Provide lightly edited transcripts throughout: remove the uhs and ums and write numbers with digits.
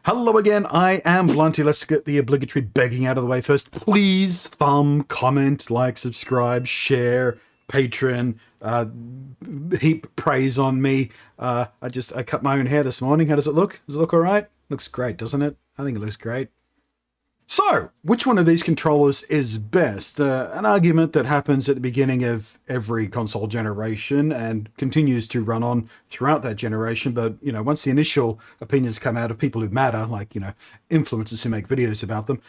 Hello again, I am Blunty. Let's get the obligatory begging out of the way first. Please thumb, comment, like, subscribe, share, Patreon, heap praise on me. I cut my own hair this morning. How does it look? Does it look alright? Looks great, doesn't it? I think it looks great. So, which one of these controllers is best? An argument that happens at the beginning of every console generation and continues to run on throughout that generation. But, once the initial opinions come out of people who matter, like, influencers who make videos about them,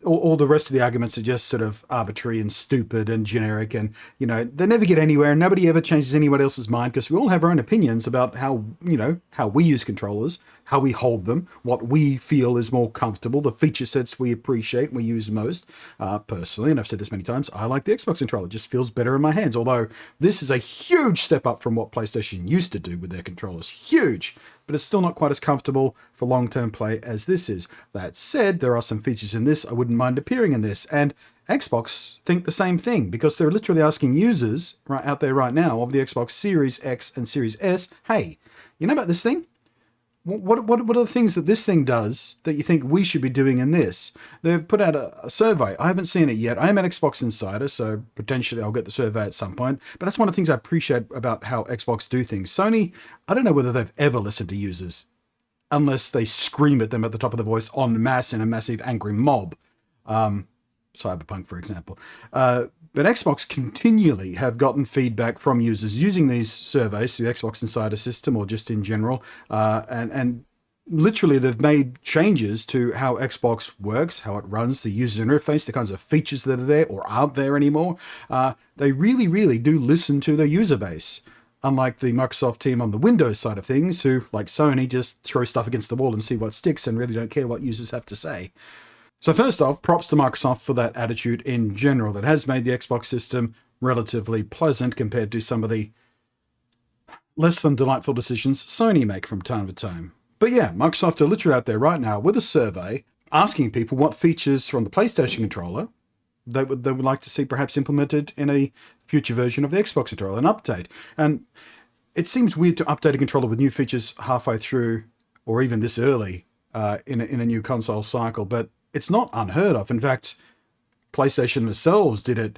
all the rest of the arguments are just sort of arbitrary and stupid and generic, and they never get anywhere. Nobody ever changes anyone else's mind because we all have our own opinions about how we use controllers, how we hold them, what we feel is more comfortable, the feature sets we appreciate and we use most. Personally, and I've said this many times, I like the Xbox controller. It just feels better in my hands, although this is a huge step up from what PlayStation used to do with their controllers. Huge! But it's still not quite as comfortable for long-term play as this is. That said, there are some features in this I wouldn't mind appearing in this, and Xbox think the same thing, because they're literally asking users right out there right now of the Xbox Series X and Series S, hey, you know about this thing? What are the things that this thing does that you think we should be doing in this? They've put out a survey. I haven't seen it yet. I am an Xbox insider, so potentially I'll get the survey at some point. But that's one of the things I appreciate about how Xbox do things. Sony, I don't know whether they've ever listened to users, unless they scream at them at the top of their voice en masse in a massive angry mob. Cyberpunk, for example. But Xbox continually have gotten feedback from users using these surveys through the Xbox Insider system or just in general. And literally they've made changes to how Xbox works, how it runs, the user interface, the kinds of features that are there or aren't there anymore. They really, really do listen to their user base. Unlike the Microsoft team on the Windows side of things, who, like Sony, just throw stuff against the wall and see what sticks and really don't care what users have to say. So first off, props to Microsoft for that attitude in general. That has made the Xbox system relatively pleasant compared to some of the less than delightful decisions Sony make from time to time. But yeah, Microsoft are literally out there right now with a survey asking people what features from the PlayStation controller they would like to see perhaps implemented in a future version of the Xbox controller, an update. And it seems weird to update a controller with new features halfway through or even this early in a new console cycle, but it's not unheard of. In fact, PlayStation themselves did it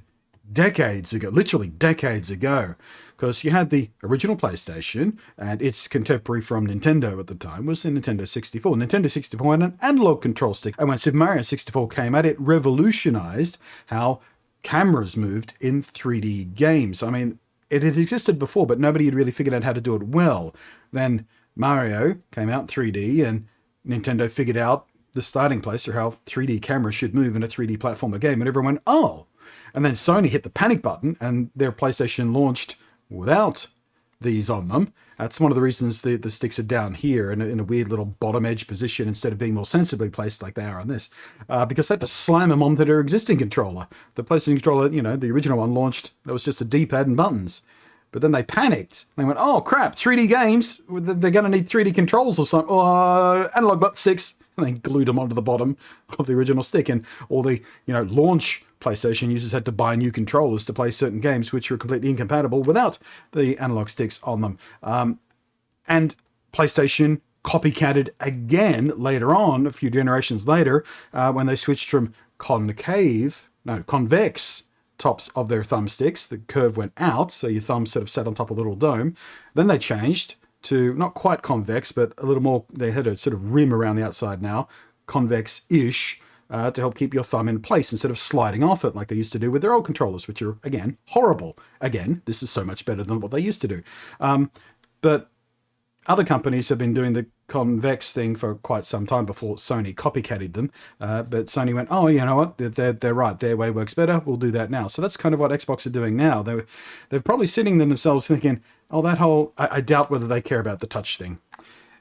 decades ago, literally decades ago, because you had the original PlayStation, and its contemporary from Nintendo at the time was the Nintendo 64. Nintendo 64 had an analog control stick, and when Super Mario 64 came out, it revolutionized how cameras moved in 3D games. I mean, it had existed before, but nobody had really figured out how to do it well. Then Mario came out in 3D, and Nintendo figured out the starting place for how 3D cameras should move in a 3D platformer game, and everyone went, oh! And then Sony hit the panic button, and their PlayStation launched without these on them. That's one of the reasons the sticks are down here in a weird little bottom edge position instead of being more sensibly placed like they are on this, because they had to slam them onto their existing controller. The PlayStation controller, the original one launched, it was just a D-pad and buttons. But then they panicked. They went, oh crap, 3D games, they're going to need 3D controls or something. Analog button sticks. And they glued them onto the bottom of the original stick. And all the, launch PlayStation users had to buy new controllers to play certain games which were completely incompatible without the analog sticks on them. And PlayStation copycatted again later on, a few generations later, when they switched from convex tops of their thumbsticks. The curve went out, so your thumb sort of sat on top of a little dome. Then they changed to not quite convex, but a little more, they had a sort of rim around the outside now, convex-ish, to help keep your thumb in place instead of sliding off it like they used to do with their old controllers, which are, again, horrible. Again, this is so much better than what they used to do. But other companies have been doing the convex thing for quite some time before Sony copycatted them. But Sony went, oh, you know what? They're right. Their way works better. We'll do that now. So that's kind of what Xbox are doing now. They're probably sitting there themselves thinking, oh, that whole... I doubt whether they care about the touch thing.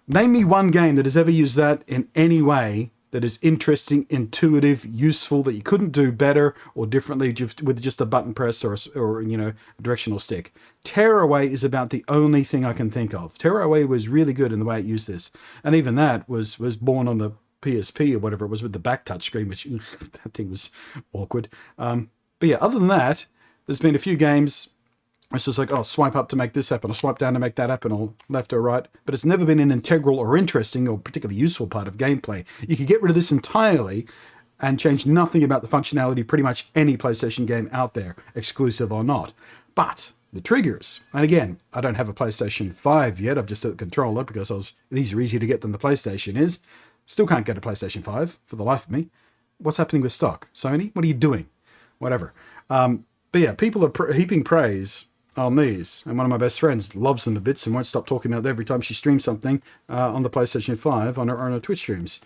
Name me one game that has ever used that in any way that is interesting, intuitive, useful, that you couldn't do better or differently with just a button press or a directional stick. Tearaway is about the only thing I can think of. Tearaway was really good in the way it used this. And even that was born on the PSP or whatever it was with the back touch screen, which that thing was awkward. But yeah, other than that, there's been a few games It's just like, oh, swipe up to make this happen, or swipe down to make that happen, or left or right. But it's never been an integral or interesting or particularly useful part of gameplay. You could get rid of this entirely and change nothing about the functionality of pretty much any PlayStation game out there, exclusive or not. But the triggers, and again, I don't have a PlayStation 5 yet, I've just got the controller because these are easier to get than the PlayStation is. Still can't get a PlayStation 5 for the life of me. What's happening with stock? Sony, what are you doing? Whatever. But yeah, people are heaping praise on these, and one of my best friends loves them to bits and won't stop talking about them every time she streams something on the PlayStation 5 on her Twitch streams.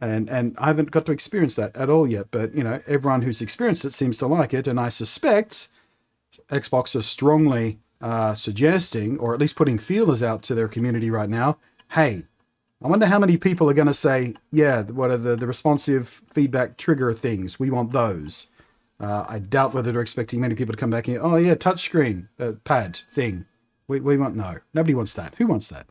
And I haven't got to experience that at all yet, but you know, everyone who's experienced it seems to like it, and I suspect Xbox is strongly suggesting, or at least putting feelers out to their community right now. Hey, I wonder how many people are going to say, yeah, what are the responsive feedback trigger things? We want those. I doubt whether they're expecting many people to come back and, oh yeah, touchscreen pad thing. We want, no, nobody wants that. Who wants that?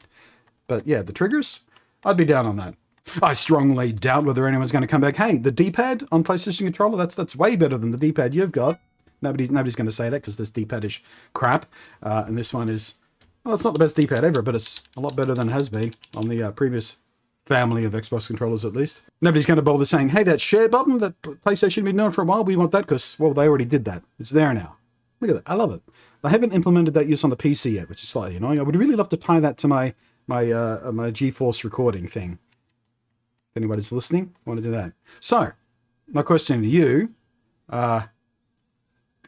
But yeah, the triggers, I'd be down on that. I strongly doubt whether anyone's going to come back. Hey, the D-pad on PlayStation controller, that's way better than the D-pad you've got. Nobody's going to say that because this D-pad is crap, and this one is, well, it's not the best D-pad ever, but it's a lot better than it has been on the previous family of Xbox controllers, at least. Nobody's going to bother saying, hey, that share button that PlayStation has been known for a while, we want that because, well, they already did that. It's there now. Look at that. I love it. I haven't implemented that use on the PC yet, which is slightly annoying. I would really love to tie that to my GeForce recording thing. If anybody's listening, I want to do that. So, my question to you,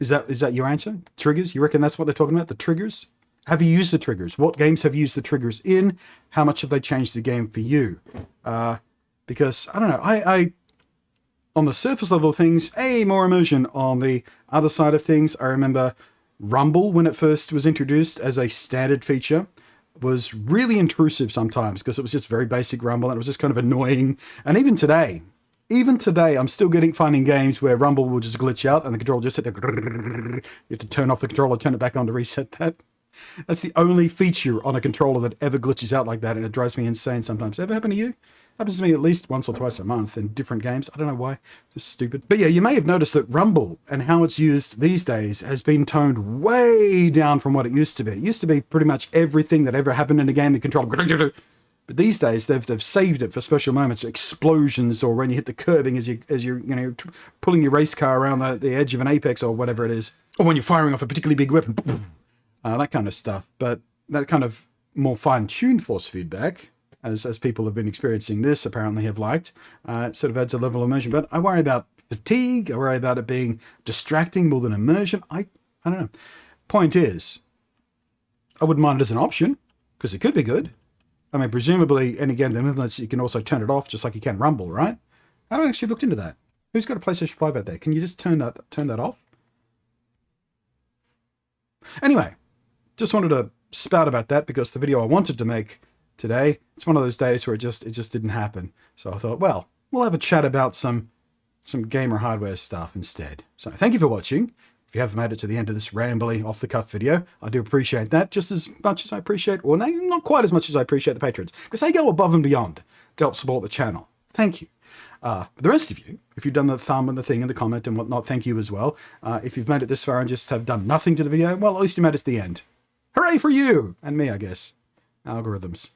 is that your answer? Triggers? You reckon that's what they're talking about? The triggers? Have you used the triggers? What games have you used the triggers in? How much have they changed the game for you? Because, I don't know, I on the surface level of things, more immersion. On the other side of things, I remember Rumble, when it first was introduced as a standard feature, was really intrusive sometimes because it was just very basic Rumble and it was just kind of annoying. And even today, I'm still finding games where Rumble will just glitch out and the controller just hit the... You have to turn off the controller, turn it back on to reset that. That's the only feature on a controller that ever glitches out like that, and it drives me insane sometimes. Ever happen to you? Happens to me at least once or twice a month in different games. I don't know why. Just stupid. But yeah, you may have noticed that Rumble and how it's used these days has been toned way down from what it used to be. It used to be pretty much everything that ever happened in a game, the controller... But these days, they've saved it for special moments, explosions, or when you hit the curbing as you're pulling your race car around the edge of an apex or whatever it is, or when you're firing off a particularly big weapon, that kind of stuff. But that kind of more fine-tuned force feedback, as people have been experiencing this, apparently have liked, it sort of adds a level of immersion. But I worry about fatigue. I worry about it being distracting more than immersion. I don't know. Point is, I wouldn't mind it as an option because it could be good. I mean, presumably, and again, the movements, you can also turn it off just like you can Rumble, right? I haven't actually looked into that. Who's got a PlayStation 5 out there? Can you just turn that off? Anyway, just wanted to spout about that because the video I wanted to make today, it's one of those days where it just didn't happen. So I thought, well, we'll have a chat about some gamer hardware stuff instead. So thank you for watching. If you have made it to the end of this rambly off-the-cuff video, I do appreciate that just as much as I appreciate, or not quite as much as I appreciate the patrons, because they go above and beyond to help support the channel. Thank you. But the rest of you, if you've done the thumb and the thing and the comment and whatnot, thank you as well. If you've made it this far and just have done nothing to the video, well, at least you made it to the end. Hooray for you! And me, I guess. Algorithms.